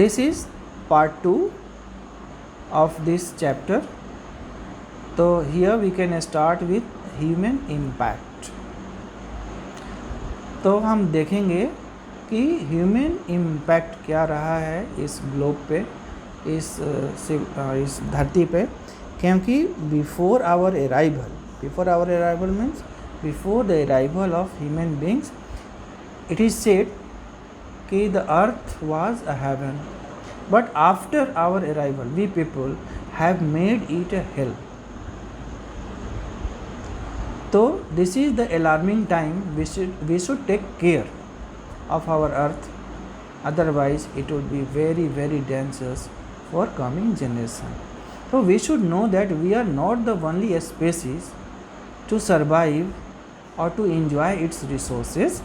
This is part 2 of this chapter. So here we can start with human impact. तो हम देखेंगे कि human impact क्या रहा है इस ग्लोब पे, इस धरती पे, क्योंकि before our arrival means before the arrival of human beings, it is said कि the earth was a heaven, but after our arrival we people have made it a hell. तो this is the alarming time. We should take care of our earth, otherwise it would be very very dangerous for coming generation. So we should know that we are not the only species to survive or to enjoy its resources,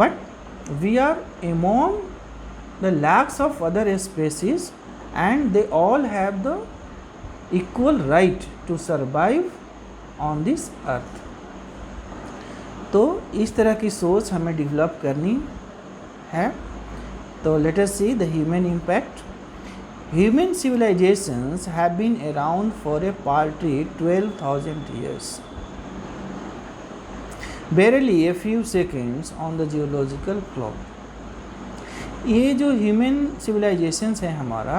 but we are among the lakhs of other species, and they all have the equal right to survive on this earth. तो इस तरह की सोच हमें develop करनी है. तो let us see the human impact. Human civilisations have been around for a paltry 12,000 years, barely a few seconds on the geological clock. ये जो ह्यूमन सिविलाइजेशंस है हमारा,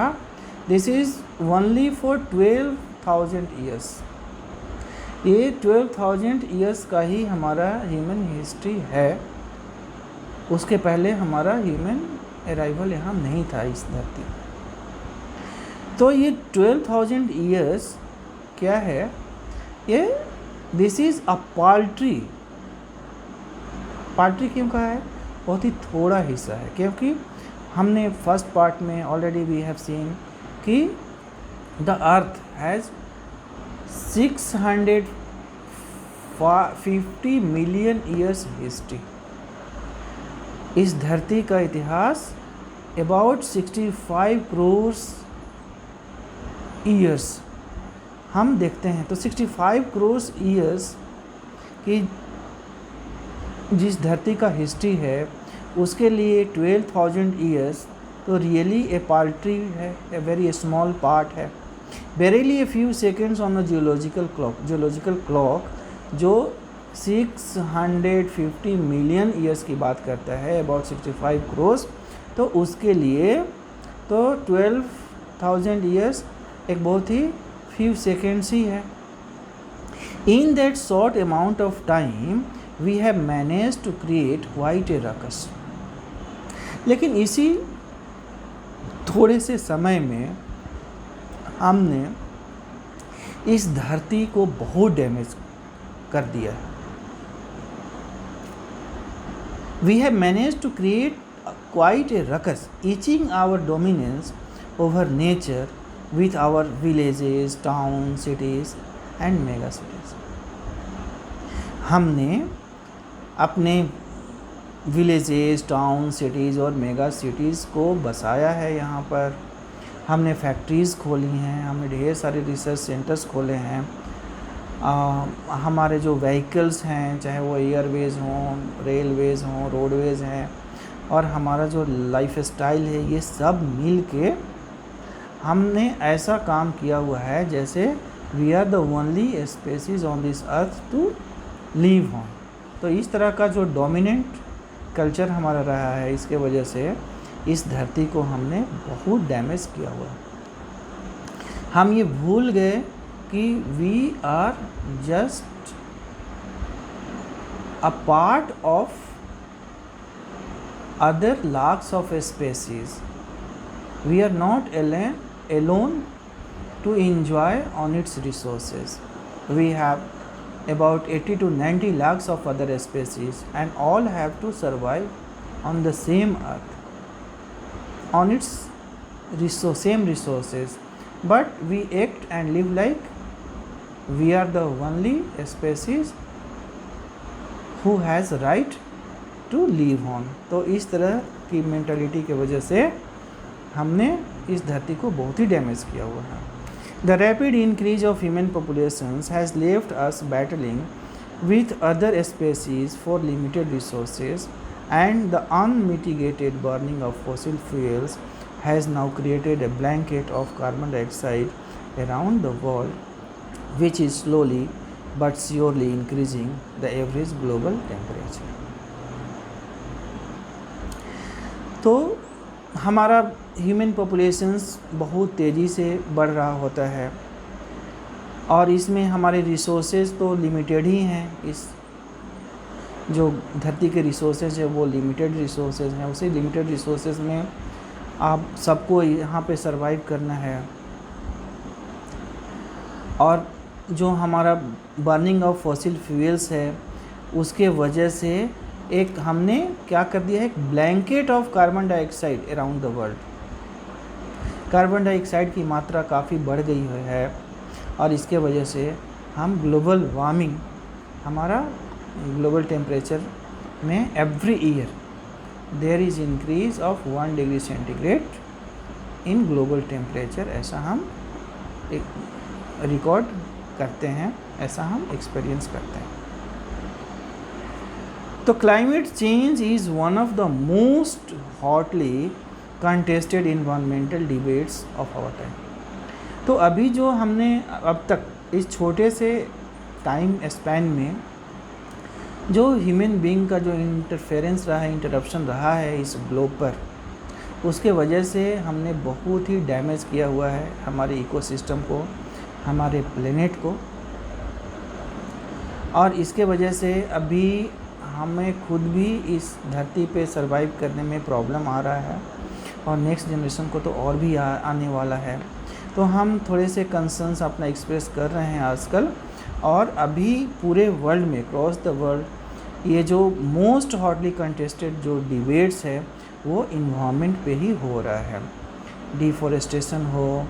this is only for 12,000 years. ये 12,000 years का ही हमारा human history है. उसके पहले हमारा ह्यूमन अराइवल यहाँ नहीं था इस धरती पर. तो ये 12,000 ईयर्स क्या है? ये दिस इज़ अ पाल्ट्री क्यों कहा है? बहुत ही थोड़ा हिस्सा है, क्योंकि हमने फर्स्ट पार्ट में ऑलरेडी वी हैव सीन कि the earth has 650 million years history. इस धरती का इतिहास अबाउट 65 करोड़ ईयर्स हम देखते हैं. तो 65 करोड़ ईयर्स की जिस धरती का हिस्ट्री है, उसके लिए 12,000 ईयर्स तो रियली ए पाल्ट्री है, ए वेरी स्मॉल पार्ट है. barely a few seconds on the geological clock जो 650 मिलियन ईयर्स की बात करता है, अबाउट 65 करोड़. तो उसके लिए तो 12,000 ईयर्स एक बहुत ही फ्यू सेकेंड्स ही है. In that short amount of time we have manage to create quite a ruckus. लेकिन इसी थोड़े से समय में हमने इस धरती को बहुत डैमेज कर दिया है. We have manage to create quite a ruckus, etching our dominance over nature with our villages, town, cities and mega cities. हमने अपने विलेजेस, टाउन, सिटीज़ और मेगा सिटीज़ को बसाया है. यहाँ पर हमने फैक्ट्रीज़ खोली हैं, हमने ढेर सारे रिसर्च सेंटर्स खोले हैं. हमारे जो व्हीकल्स हैं, चाहे वो एयरवेज़ हों, रेलवेज़ हों, रोडवेज़ हैं, और हमारा जो लाइफ स्टाइल है, ये सब मिल के हमने ऐसा काम किया हुआ है जैसे we are the only species on this earth to live on. तो इस तरह का जो डोमिनेंट कल्चर हमारा रहा है, इसके वजह से इस धरती को हमने बहुत डैमेज किया हुआ है. हम ये भूल गए कि we are just a part of other lakhs of species. We are not alone to enjoy on its resources. We have about 80 to 90 lakhs of other species, and all have to survive on the same earth, on its same resources, but we act and live like we are the only species who has right to live on. तो इस तरह की mentality की वजह से हमने इस धरती को बहुत ही डैमेज किया हुआ है. The rapid increase of human populations has left us battling with other species for limited resources, and the unmitigated burning of fossil fuels has now created a blanket of carbon dioxide around the world, which is slowly but surely increasing the average global temperature. तो हमारा human populations बहुत तेज़ी से बढ़ रहा होता है और इसमें हमारे रिसोर्सेज तो लिमिटेड ही हैं। इस जो धरती के रिसोर्सेज है वो लिमिटेड रिसोर्सेज हैं। उसी लिमिटेड रिसोर्सेज में आप सबको यहाँ पे सरवाइव करना है और जो हमारा बर्निंग ऑफ फॉसिल फ्यूल्स है उसके वजह से एक हमने क्या कर दिया है, एक blanket of carbon dioxide around the world. Carbon dioxide की मात्रा काफ़ी बढ़ गई है और इसके वजह से हम ग्लोबल वार्मिंग, हमारा ग्लोबल टेम्परेचर में every year there is increase of 1 degree centigrade in global temperature, ऐसा हम एक रिकॉर्ड करते हैं, ऐसा हम एक्सपीरियंस करते हैं। तो climate change is one of the most hotly contested environmental debates of our time. तो अभी जो हमने अब तक इस छोटे से टाइम स्पैन में जो ह्यूमन बीइंग का जो इंटरफेरेंस रहा है, इंटरप्शन रहा है इस ग्लोब पर, उसके वजह से हमने बहुत ही डैमेज किया हुआ है हमारे इकोसिस्टम को, हमारे प्लेनेट को। और इसके वजह से अभी हमें खुद भी इस धरती पे सरवाइव करने में प्रॉब्लम आ रहा है और नेक्स्ट जनरेशन को तो और भी आने वाला है। तो हम थोड़े से कंसर्न्स अपना एक्सप्रेस कर रहे हैं आजकल। और अभी पूरे वर्ल्ड में, क्रॉस द वर्ल्ड, ये जो मोस्ट हॉटली कंटेस्टेड जो डिबेट्स है वो इन्वायरमेंट पे ही हो रहा है। डिफॉरेस्टेशन हो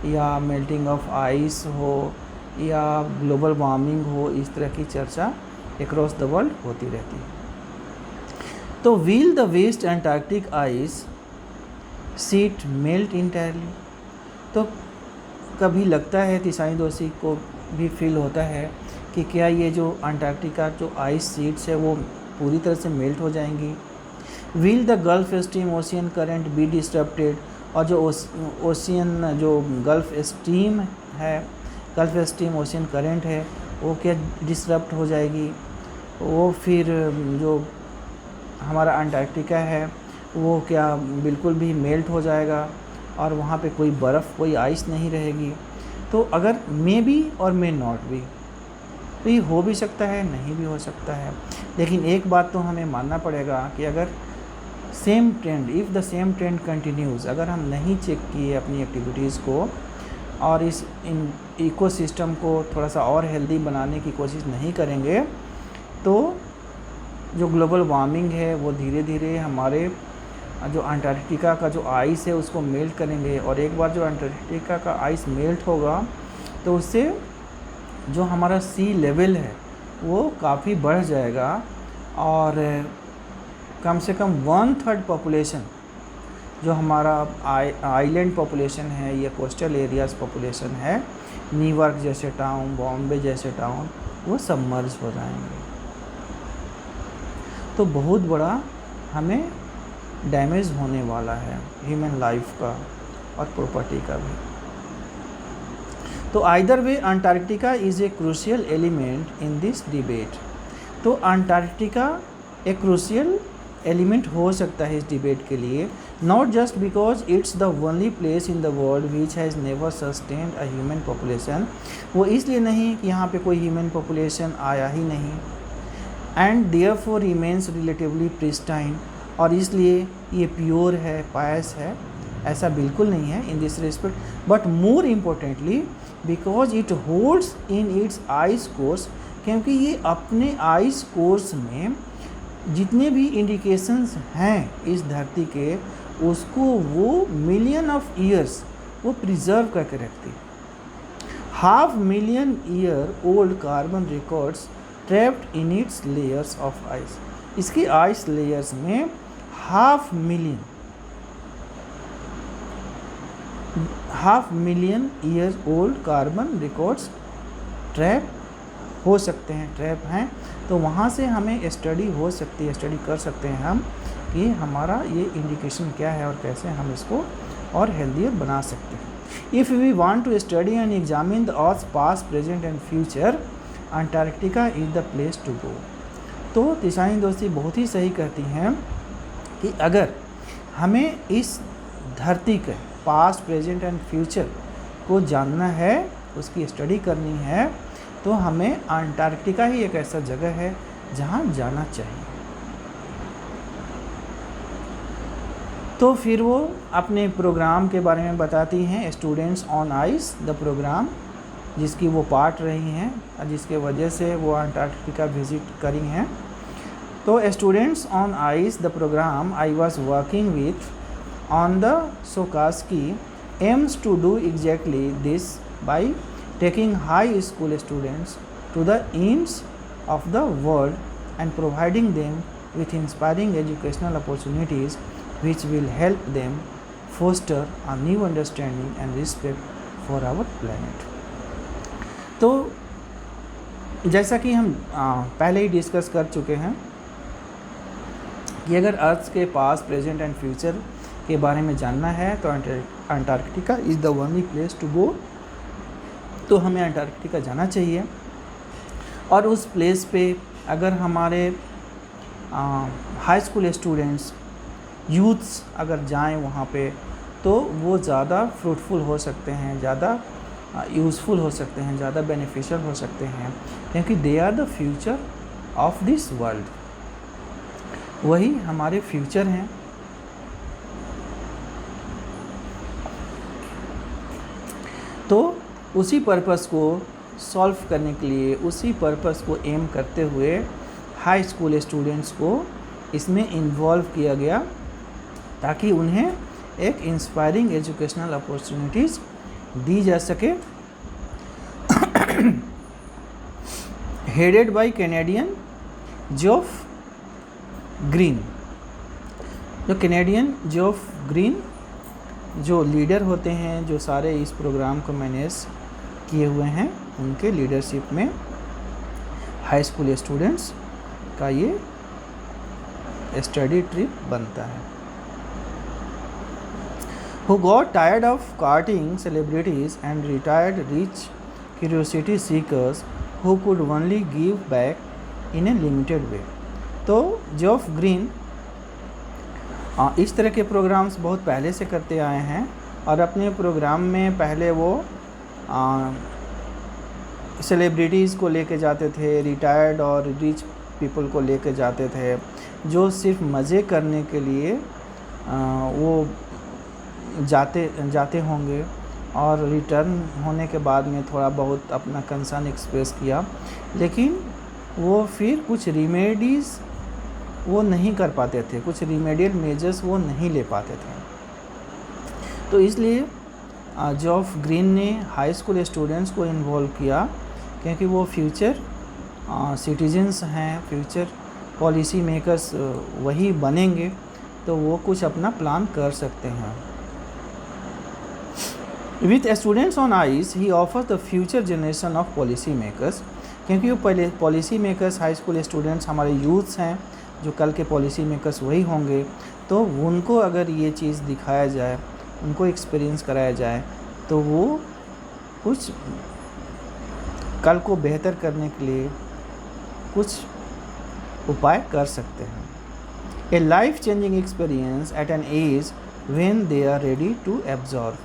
या मेल्टिंग ऑफ आइस हो या ग्लोबल वार्मिंग हो, इस तरह की चर्चा अक्रॉस द वर्ल्ड होती रहती है। तो will the West Antarctic ice sheet melt entirely? तो कभी लगता है, तिसाई दोषी को भी फील होता है कि क्या ये जो अंटार्कटिका जो आइस शीट्स है वो पूरी तरह से मेल्ट हो जाएंगी? Will the gulf stream ocean current be disturbed? और जो ओशियन जो गल्फ स्ट्रीम है, गल्फ स्ट्रीम ओशियन करंट है, वो क्या डिस्टर्ब हो जाएगी? वो फिर जो हमारा अंटार्कटिका है वो क्या बिल्कुल भी मेल्ट हो जाएगा और वहाँ पे कोई बर्फ़, कोई आइस नहीं रहेगी? तो अगर मे बी और मे नॉट भी, तो ये हो भी सकता है, नहीं भी हो सकता है। लेकिन एक बात तो हमें मानना पड़ेगा कि अगर same trend, if the same trend continues, अगर हम नहीं चेक किए अपनी एक्टिविटीज़ को और इस इकोसिस्टम को थोड़ा सा और हेल्दी बनाने की कोशिश नहीं करेंगे, तो जो ग्लोबल वार्मिंग है वो धीरे धीरे हमारे जो अंटार्कटिका का जो आइस है उसको मेल्ट करेंगे। और एक बार जो अंटार्कटिका का आइस मेल्ट होगा तो उससे जो हमारा सी लेवल है वो काफ़ी बढ़ जाएगा और कम से कम 1/3 पॉपुलेशन जो हमारा आइलैंड पॉपुलेशन है या कोस्टल एरियाज़ पॉपुलेशन है, न्यूयॉर्क जैसे टाउन, बॉम्बे जैसे टाउन, वो सबमर्ज हो जाएंगे। तो बहुत बड़ा हमें डैमेज होने वाला है ह्यूमन लाइफ का और प्रॉपर्टी का भी। तो either way Antarctica is a crucial element in this debate. तो अंटार्कटिका एक क्रूशियल एलिमेंट हो सकता है इस डिबेट के लिए, not just because it's the only place in the world which has never sustained a human population. वो इसलिए नहीं कि यहाँ पे कोई ह्यूमन पॉपुलेशन आया ही नहीं, and therefore remains relatively pristine, और इसलिए ये प्योर है, पायस है, ऐसा बिल्कुल नहीं है in this respect. But more importantly because it holds in its ice course, क्योंकि ये अपने आइस कोर्स में जितने भी इंडिकेशंस हैं इस धरती के, उसको वो मिलियन ऑफ ईयर्स वो प्रिजर्व करके रखती है। 500,000 year old carbon records trapped in its layers of ice. इसकी आइस लेयर्स में 500,000 year old carbon records trap हो सकते हैं, ट्रैप हैं। तो वहाँ से हमें स्टडी हो सकती है, स्टडी कर सकते हैं हम कि हमारा ये इंडिकेशन क्या है और कैसे हम इसको और हेल्दियर बना सकते हैं। If we want to study and examine the earth past present and future, Antarctica is the place to go. तो तिशानी दोस्ती बहुत ही सही कहती हैं कि अगर हमें इस धरती के पास्ट प्रेजेंट एंड फ्यूचर को जानना है, उसकी स्टडी करनी है, तो हमें अंटार्कटिका ही एक ऐसा जगह है जहाँ जाना चाहिए। तो फिर वो अपने प्रोग्राम के बारे में बताती हैं, students on ice the programme, जिसकी वो पार्ट रही हैं और जिसके वजह से वो अंटार्कटिका विज़िट करी हैं। तो students on ice the program I was working with on the सोकास्की aims to do exactly this by taking high school students to the ends of the world and providing them with inspiring educational opportunities which will help them foster a new understanding and respect for our planet। तो जैसा कि हम पहले ही discuss कर चुके हैं कि अगर अर्थ के पास प्रेजेंट एंड फ्यूचर के बारे में जानना है तो Antarctica is the only place to go. तो हमें अंटार्कटिका जाना चाहिए और उस प्लेस पे अगर हमारे हाई स्कूल स्टूडेंट्स, यूथ्स अगर जाएं वहाँ पे तो वो ज़्यादा फ्रूटफुल हो सकते हैं, ज़्यादा यूज़फुल हो सकते हैं, ज़्यादा बेनिफिशियल हो सकते हैं, क्योंकि they are the future of this world. वही हमारे फ्यूचर हैं। तो उसी पर्पस को सॉल्व करने के लिए, उसी पर्पस को एम करते हुए हाई स्कूल स्टूडेंट्स को इसमें इन्वॉल्व किया गया ताकि उन्हें एक इंस्पायरिंग एजुकेशनल अपॉर्चुनिटीज़ दी जा सके। Headed by Canadian जॉफ green. जो कैनेडियन जॉफ ग्रीन जो लीडर होते हैं, जो सारे इस प्रोग्राम को मैनेज किए हुए हैं, उनके लीडरशिप में हाई स्कूल स्टूडेंट्स का ये स्टडी ट्रिप बनता है। Who got tired of courting celebrities and retired rich curiosity seekers who could only give back in a limited way। तो जॉफ ग्रीन इस तरह के प्रोग्राम्स बहुत पहले से करते आए हैं और अपने प्रोग्राम में पहले वो सेलिब्रिटीज़ को लेके जाते थे, रिटायर्ड और रिच पीपल को लेके जाते थे, जो सिर्फ मज़े करने के लिए वो जाते होंगे और रिटर्न होने के बाद में थोड़ा बहुत अपना कंसर्न एक्सप्रेस किया, लेकिन वो फिर कुछ रिमेडीज़ वो नहीं कर पाते थे, कुछ रिमेडियल मेजर्स वो नहीं ले पाते थे। तो इसलिए जॉफ ग्रीन ने हाई स्कूल स्टूडेंट्स को इन्वॉल्व किया, क्योंकि वो फ्यूचर सिटीजन्स हैं, फ्यूचर पॉलिसी मेकर्स वही बनेंगे, तो वो कुछ अपना प्लान कर सकते हैं। With students on ice he offers the future generation of policy makers, क्योंकि वो पहले policy makers high school students हमारे यूथ्स हैं, जो कल के पॉलिसी मेकर्स वही होंगे। तो उनको अगर ये चीज़ दिखाया जाए, उनको एक्सपीरियंस कराया जाए, तो वो कुछ कल को बेहतर करने के लिए कुछ उपाय कर सकते हैं। A life changing experience at an age when they are ready to absorb,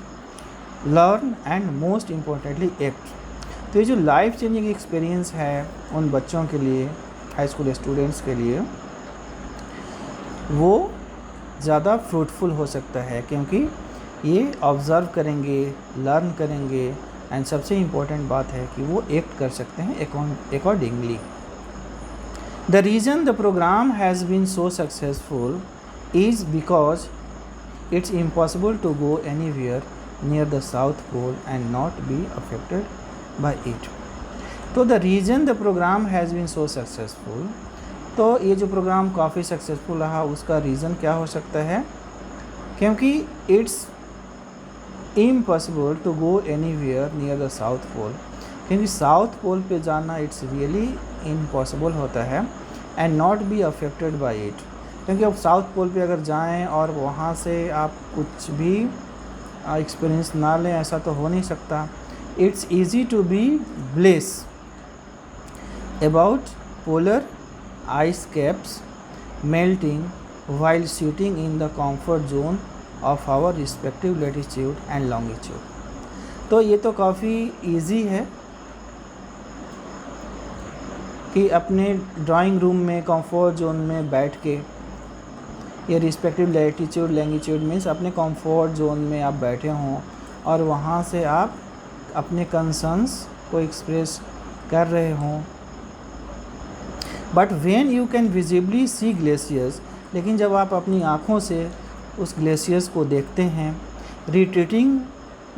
learn and most importantly act. तो ये जो लाइफ चेंजिंग एक्सपीरियंस है उन बच्चों के लिए, हाई स्कूल स्टूडेंट्स के लिए, वो ज़्यादा फ्रूटफुल हो सकता है, क्योंकि ये ऑब्ज़र्व करेंगे, लर्न करेंगे एंड सबसे इम्पोर्टेंट बात है कि वो एक्ट कर सकते हैं accordingly. The reason the program has been so successful is because it's impossible to go anywhere near the South Pole and not be affected by it. तो the reason the program has been so successful, तो ये जो programme काफ़ी successful रहा, उसका reason क्या हो सकता है? क्योंकि it's impossible to go anywhere near the South Pole, क्योंकि साउथ पोल पे जाना इट्स रियली इम्पॉसिबल होता है and not be affected by it, क्योंकि अब साउथ पोल पे अगर जाएं और वहाँ से आप कुछ भी एक्सपीरियंस ना लें, ऐसा तो हो नहीं सकता। It's easy to be blasé about polar ice caps melting while sitting in the comfort zone of our respective latitude and longitude। तो ये तो काफ़ी इजी है कि अपने ड्राइंग रूम में कंफर्ट जोन में बैठ के, ये रिस्पेक्टिव लैटिट्यूड लैंगिट्यूड मीन्स अपने कंफर्ट जोन में आप बैठे हों और वहाँ से आप अपने कंसर्न्स को एक्सप्रेस कर रहे हों। But when you can visibly see glaciers, लेकिन जब आप अपनी आँखों से उस ग्लेशियर्स को देखते हैं, रिट्रीटिंग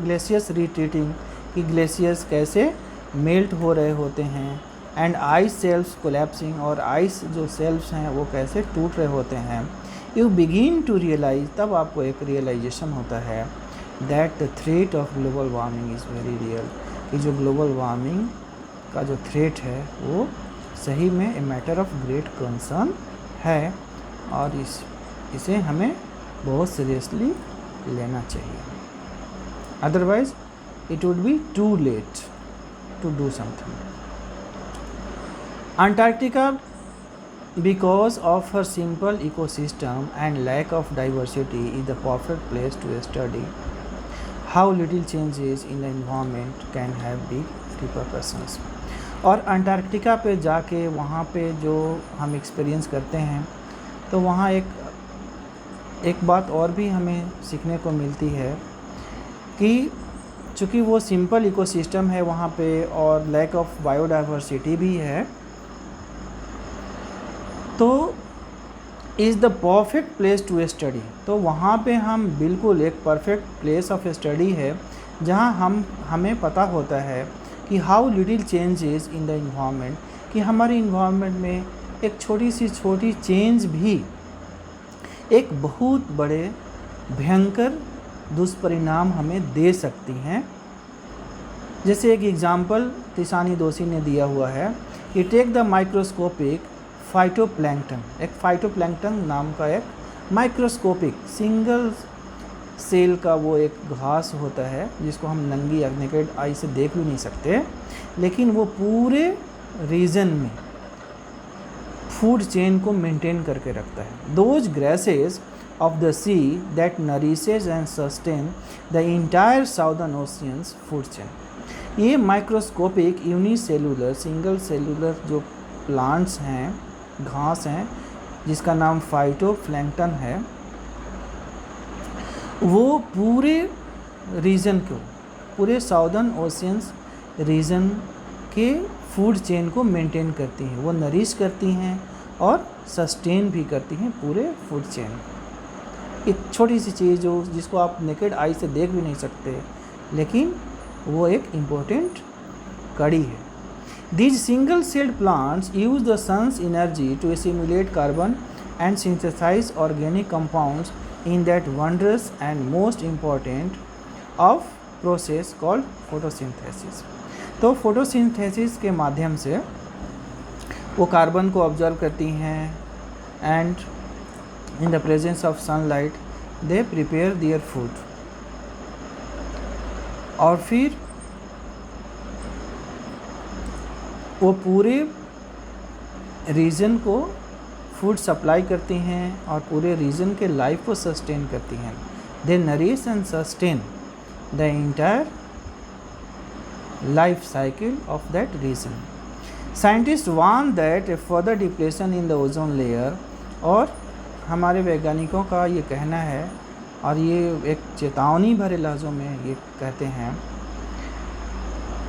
ग्लेशियर्स रिट्रीटिंग, कि ग्लेशियर्स कैसे मेल्ट हो रहे होते हैं, एंड आइस सेल्फ्स कोलैप्सिंग, और आइस जो सेल्फ्स हैं वो कैसे टूट रहे होते हैं, यू बिगिन टू रियलाइज, तब आपको एक रियलाइजेशन होता है that the threat of global warming is very real, कि जो ग्लोबल वार्मिंग का जो थ्रेट है वो सही में a matter of great concern है और इसे हमें बहुत सीरियसली लेना चाहिए। Otherwise it would be too late to do something. Antarctica, because of her simple ecosystem and lack of diversity, is the perfect place to study how little changes in the environment can have big repercussions। और Antarctica पे जाके वहाँ पे जो हम experience करते हैं तो वहाँ एक बात और भी हमें सीखने को मिलती है कि चूँकि वो सिंपल इकोसिस्टम है वहाँ पे और लैक ऑफ बायोडाइवर्सिटी भी है, तो is the perfect place to study. तो वहाँ पे हम बिल्कुल एक परफेक्ट प्लेस ऑफ स्टडी है जहाँ हमें पता होता है कि how little changes in the environment, कि हमारे इन्वायरमेंट में एक छोटी चेंज भी एक बहुत बड़े भयंकर दुष्परिणाम हमें दे सकती हैं। जैसे एक एग्जाम्पल तिसानी दोषी ने दिया हुआ है कि टेक द माइक्रोस्कोपिक फाइटोप्लैंक्टन, एक फाइटोप्लैंक्टन नाम का एक माइक्रोस्कोपिक सिंगल सेल का वो एक घास होता है जिसको हम नंगी या नेकेड आई से देख भी नहीं सकते, लेकिन वो पूरे रीजन में फूड चेन को मेंटेन करके रखता है। Those grasses of the see that nourishes and sustain the entire southern oceans food chain. ये माइक्रोस्कोपिक यूनिसेलुलर सिंगल सेलुलर जो प्लांट्स हैं, घास हैं, जिसका नाम फाइटोप्लैंक्टन है, वो पूरे रीजन को, पूरे साउदर्न ओशियंस रीजन के फूड चेन को मेंटेन करती हैं। वो नरिश करती हैं और सस्टेन भी करती हैं पूरे फूड चेन। एक छोटी सी चीज़ जिसको आप नेकेड आई से देख भी नहीं सकते, लेकिन वो एक इम्पोर्टेंट कड़ी है। These single-celled plants use the sun's energy to assimilate carbon and synthesize organic compounds in that wondrous and most important of process called photosynthesis। तो photosynthesis के माध्यम से वो कार्बन को ऑब्जर्व करती हैं and in the presence of sunlight they prepare their food, और फिर वो पूरे रीजन को फूड सप्लाई करती हैं और पूरे रीजन के लाइफ को सस्टेन करती हैं। They nourish and sustain the entire life cycle of that region. Scientists warn that a further depletion in the ozone layer, और हमारे वैज्ञानिकों का ये कहना है और ये एक चेतावनी भरे लफ्ज़ों में ये कहते हैं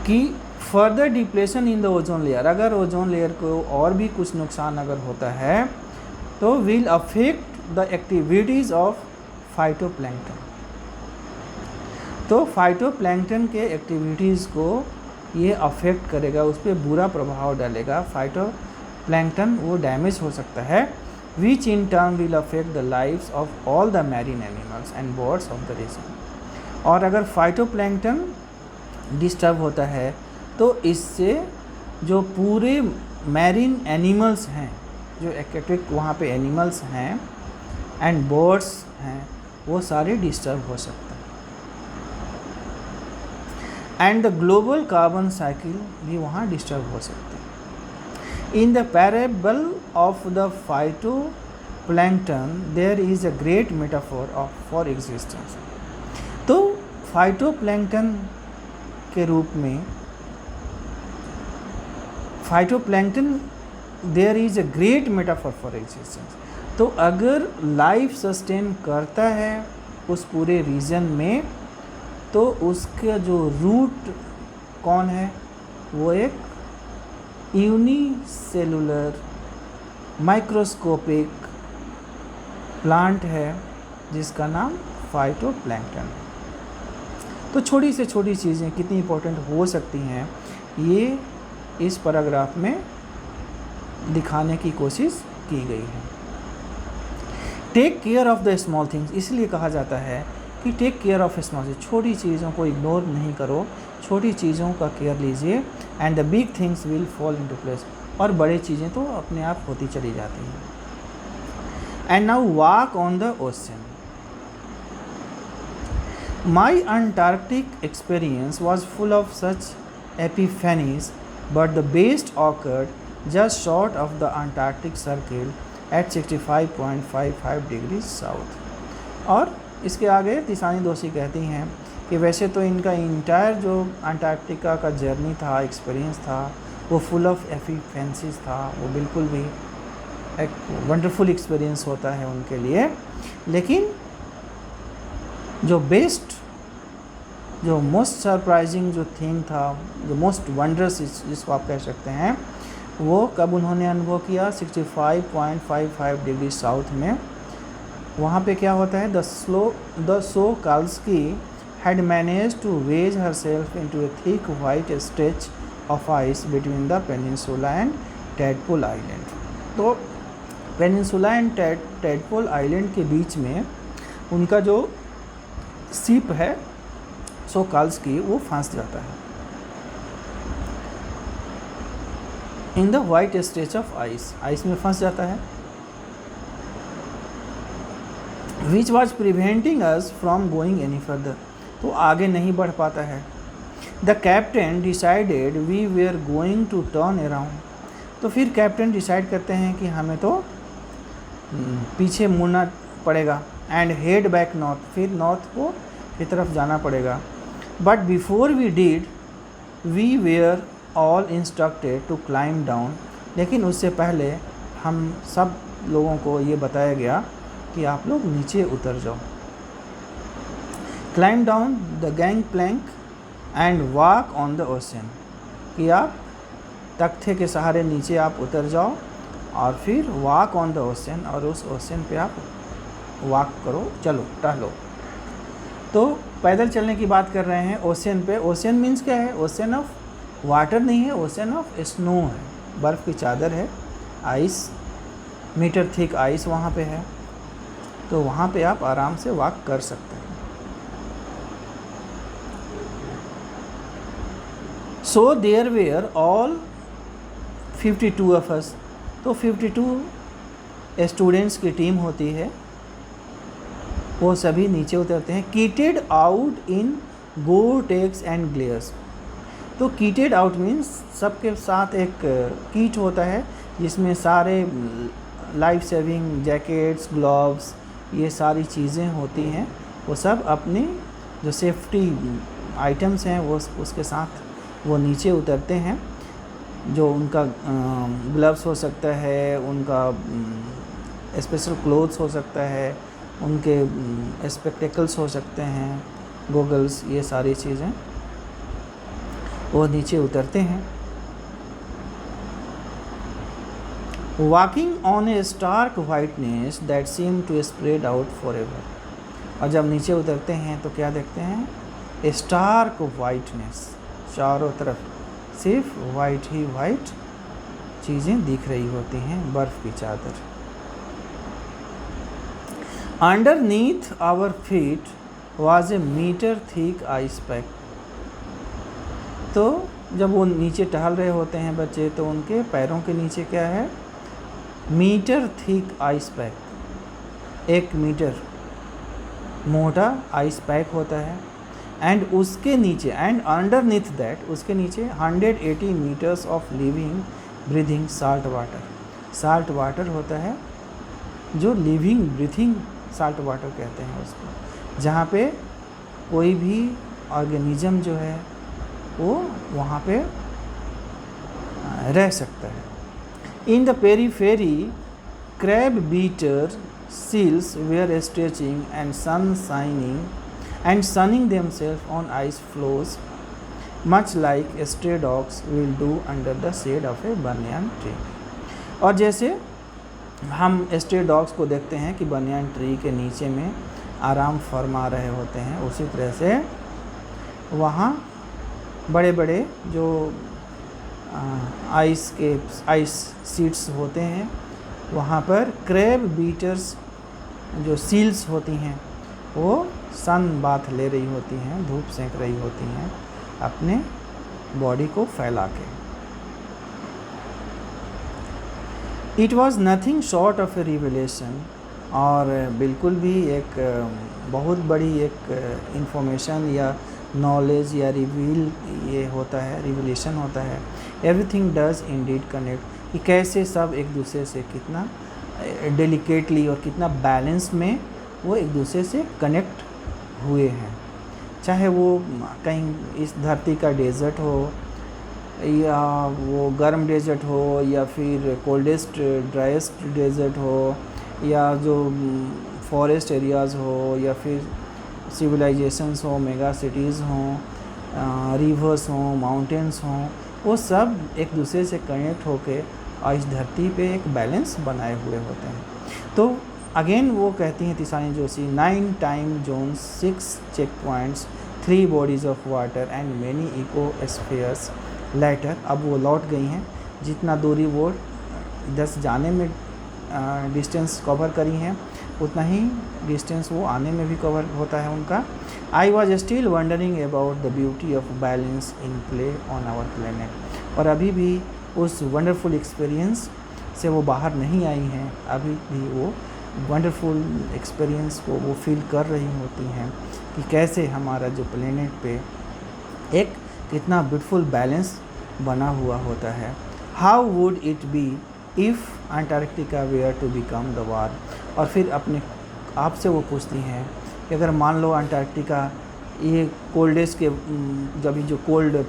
कि further depletion in the ozone layer, अगर ओजोन लेयर को और भी कुछ नुकसान अगर होता है तो will affect the activities of phytoplankton. तो फाइटोप्लैंक्टन के एक्टिविटीज़ को ये अफेक्ट करेगा, उस पर बुरा प्रभाव डालेगा। फाइटोप्लैंक्टन वो डैमेज हो सकता है, which in turn will affect the lives of all the marine animals and birds of the region. और अगर फाइटोप्लैंक्टन डिस्टर्ब होता है तो इससे जो पूरे मैरीन एनिमल्स हैं, जो एक्वेटिक वहाँ पे एनिमल्स हैं एंड बर्ड्स हैं, वो सारे डिस्टर्ब हो सकते हैं। And the global carbon cycle भी वहाँ डिस्टर्ब हो सकती है। In the parable of the phytoplankton there is a great metaphor for existence. तो फाइटो प्लैंकटन के रूप में phytoplankton there is a great metaphor for existence. तो अगर लाइफ सस्टेन करता है उस पूरे रीजन में, तो उसका जो रूट कौन है, वो एक यूनिसेलुलर माइक्रोस्कोपिक प्लांट है जिसका नाम फाइटोप्लैंक्टन है। तो छोटी से छोटी चीज़ें कितनी इंपॉर्टेंट हो सकती हैं, ये इस पैराग्राफ में दिखाने की कोशिश की गई है। Take care of the small things, इसलिए कहा जाता है कि टेक केयर ऑफ स्मॉल, छोटी चीज़ों को इग्नोर नहीं करो, छोटी चीज़ों का केयर लीजिए। And the big things will fall into place, और बड़ी चीज़ें तो अपने आप होती चली जाती हैं। And now walk on the ocean. My Antarctic experience was full of such epiphanies, but the best occurred just short of the Antarctic circle at 65.55 degree south. और इसके आगे तिसानी दोषी कहती हैं कि वैसे तो इनका इंटायर जो अंटार्कटिका का जर्नी था, एक्सपीरियंस था, वो फुल ऑफ एफिफेंसीज था, वो बिल्कुल भी एक वंडरफुल एक्सपीरियंस होता है उनके लिए। लेकिन जो बेस्ट, जो मोस्ट सरप्राइजिंग जो थिंग था, जो मोस्ट वंडरस जिसको आप कह सकते हैं, वो कब उन्होंने अनुभव किया, 65.55 डिग्री साउथ में। वहाँ पे क्या होता है, the Sokolski had manage to wedge herself into a thick white stretch of ice between the peninsula and Tadpole Island. तो पेनिनसुला एंड टैडपोल आइलैंड के बीच में उनका जो शिप है सोकाल्स्की, वो फंस जाता है in the white stretch of ice में फंस जाता है, which was preventing us from going any further. तो आगे नहीं बढ़ पाता है। The captain decided we were going to turn around. तो फिर कैप्टन डिसाइड करते हैं कि हमें तो पीछे मुड़ना पड़ेगा, एंड हेड बैक नॉर्थ, फिर नॉर्थ को की तरफ जाना पड़ेगा। But before we did we were all instructed to climb down. लेकिन उससे पहले हम सब लोगों को ये बताया गया कि आप लोग नीचे उतर जाओ। Climb down the gangplank and walk on the ocean, कि आप तख्ते के सहारे नीचे आप उतर जाओ और फिर वॉक ऑन द ओशन, और उस ओशन पे आप वॉक करो, चलो टहलो। तो पैदल चलने की बात कर रहे हैं ओशन पे। ओशन मीन्स क्या है, ओशन ऑफ वाटर नहीं है, ओशन ऑफ स्नो है, बर्फ़ की चादर है, आइस, मीटर थिक आइस वहाँ पे है। तो वहाँ पे आप आराम से वॉक कर सकते हैं। So there were all 52 of us. तो 52 स्टूडेंट्स की टीम होती है, वो सभी नीचे उतरते हैं। कीटेड आउट इन गोर-टेक्स एंड ग्लेयर्स। तो कीटेड आउट मीन्स सबके साथ एक कीट होता है जिसमें सारे लाइफ सेविंग जैकेट्स, ग्लव्स, ये सारी चीज़ें होती हैं। वो सब अपनी जो सेफ्टी आइटम्स हैं वो उसके साथ वो नीचे उतरते हैं। जो उनका ग्लव्स हो सकता है, उनका स्पेशल क्लोथ्स हो सकता है, उनके स्पेक्टेकल्स हो सकते हैं, गॉगल्स, ये सारी चीज़ें वो नीचे उतरते हैं। Walking on a stark whiteness that seem to spread out forever. और जब नीचे उतरते हैं तो क्या देखते हैं, ए स्टार्क वाइटनेस, चारों तरफ सिर्फ वाइट ही वाइट चीज़ें दिख रही होती हैं, बर्फ़ की चादर। Underneath our feet was a metre thick ice pack. तो जब वो नीचे टहल रहे होते हैं बच्चे, तो उनके पैरों के नीचे क्या है, metre thick ice pack, 1 metre मोटा आइस पैक होता है। एंड उसके नीचे एंड अंडरनीथ दैट उसके नीचे 180 metres of living breathing salt water. Salt water होता है जो लिविंग ब्रीथिंग साल्ट वाटर कहते हैं उसको, जहाँ पे कोई भी ऑर्गेनिज्म जो है वो वहाँ पे रह सकता है। In the periphery crab beater seals were stretching and sunning themselves on ice floes, much like stray dogs will do under the shade of a banyan tree। और जैसे हम स्ट्रे डॉग्स को देखते हैं कि बनियान ट्री के नीचे में आराम फरमा रहे होते हैं, उसी तरह से वहाँ बड़े बड़े जो आइस सीट्स होते हैं वहाँ पर क्रैब बीटर्स जो सील्स होती हैं वो सन बाथ ले रही होती हैं, धूप सेंक रही होती हैं अपने बॉडी को फैला के। It was nothing short of A revelation, और बिल्कुल भी एक बहुत बड़ी एक इंफॉर्मेशन या नॉलेज या रिवील ये होता है, रिवलेशन होता है। एवरीथिंग डज इंडीड कनेक्ट, कि कैसे सब एक दूसरे से कितना डेलिकेटली और कितना बैलेंस में वो एक दूसरे से कनेक्ट हुए हैं। चाहे वो कहीं इस धरती का डेजर्ट हो या वो गर्म डेजर्ट हो या फिर कोल्डेस्ट ड्राइस्ट डेजर्ट हो या जो फॉरेस्ट एरियाज़ हो या फिर सिविलाइजेशंस हो, मेगा सिटीज़ हों, रिवर्स हों, माउंटेन्स हों, वो सब एक दूसरे से कनेक्ट होके और इस धरती पे एक बैलेंस बनाए हुए होते हैं। तो अगेन वो कहती हैं Tisani Joshi, 9 time zones, 6 check points, 3 bodies of water and many ecospheres later. अब वो लौट गई हैं, जितना दूरी वो 10 जाने में डिस्टेंस कवर करी हैं उतना ही डिस्टेंस वो आने में भी कवर होता है उनका। I was still wondering about the beauty of balance in play on our planet. और अभी भी उस वंडरफुल एक्सपीरियंस से वो बाहर नहीं आई हैं, अभी भी वो वंडरफुल एक्सपीरियंस को वो फील कर रही होती हैं कि कैसे हमारा जो प्लेनेट पे एक कितना ब्यूटीफुल बैलेंस बना हुआ होता है। How would it be if Antarctica were to become the war. और फिर अपने आप से वो पूछती हैं कि अगर मान लो अंटार्कटिका ये कोल्डेस्ट के जब जो कोल्ड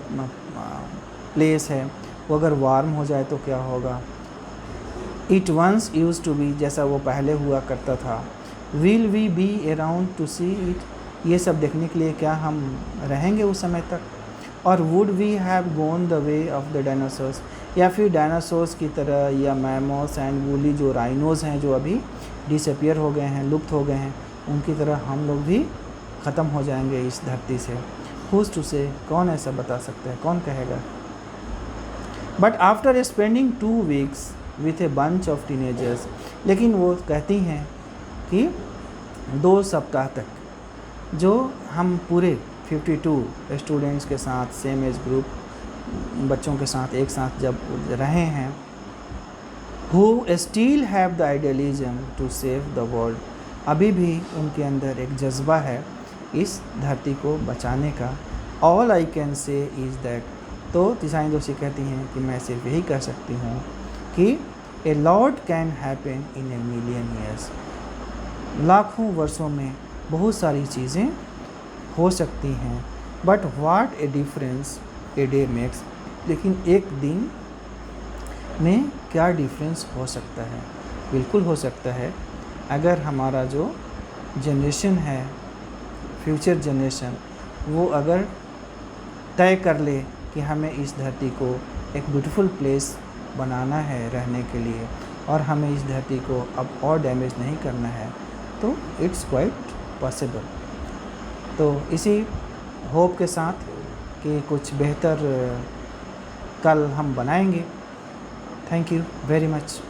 प्लेस है वो अगर वार्म हो जाए तो क्या होगा। It once used to be, जैसा वो पहले हुआ करता था। Will we be around to see it, ये सब देखने के लिए क्या हम रहेंगे उस समय तक। और would we have gone the way of the dinosaurs, या फिर डायनासोर्स की तरह या मैमोस एंड वूली जो राइनोज हैं जो अभी डिसअपियर हो गए हैं, लुप्त हो गए हैं, उनकी तरह हम लोग भी ख़त्म हो जाएंगे इस धरती से। हुज टू से, कौन ऐसा बता सकता है, कौन कहेगा। But after spending 2 weeks with a bunch of teenagers, लेकिन वो कहती हैं कि 2 सप्ताह तक जो हम पूरे 52 स्टूडेंट्स के साथ सेम एज ग्रुप बच्चों के साथ एक साथ जब रहे हैं, who still have the idealism to save the world, अभी भी उनके अंदर एक जज्बा है इस धरती को बचाने का। all I can say is that, तो तिसानी जोशी कहती हैं कि मैं सिर्फ यही कह सकती हूँ कि a lot can happen in a million years, लाखों वर्षों में बहुत सारी चीज़ें हो सकती हैं। But what A difference a day makes, लेकिन एक दिन में क्या डिफरेंस हो सकता है। बिल्कुल हो सकता है अगर हमारा जो जनरेशन है, फ्यूचर जनरेशन, वो अगर तय कर ले कि हमें इस धरती को एक ब्यूटीफुल प्लेस बनाना है रहने के लिए और हमें इस धरती को अब और डैमेज नहीं करना है, तो इट्स क्वाइट पॉसिबल। तो इसी होप के साथ कि कुछ बेहतर कल हम बनाएंगे। Thank you very much.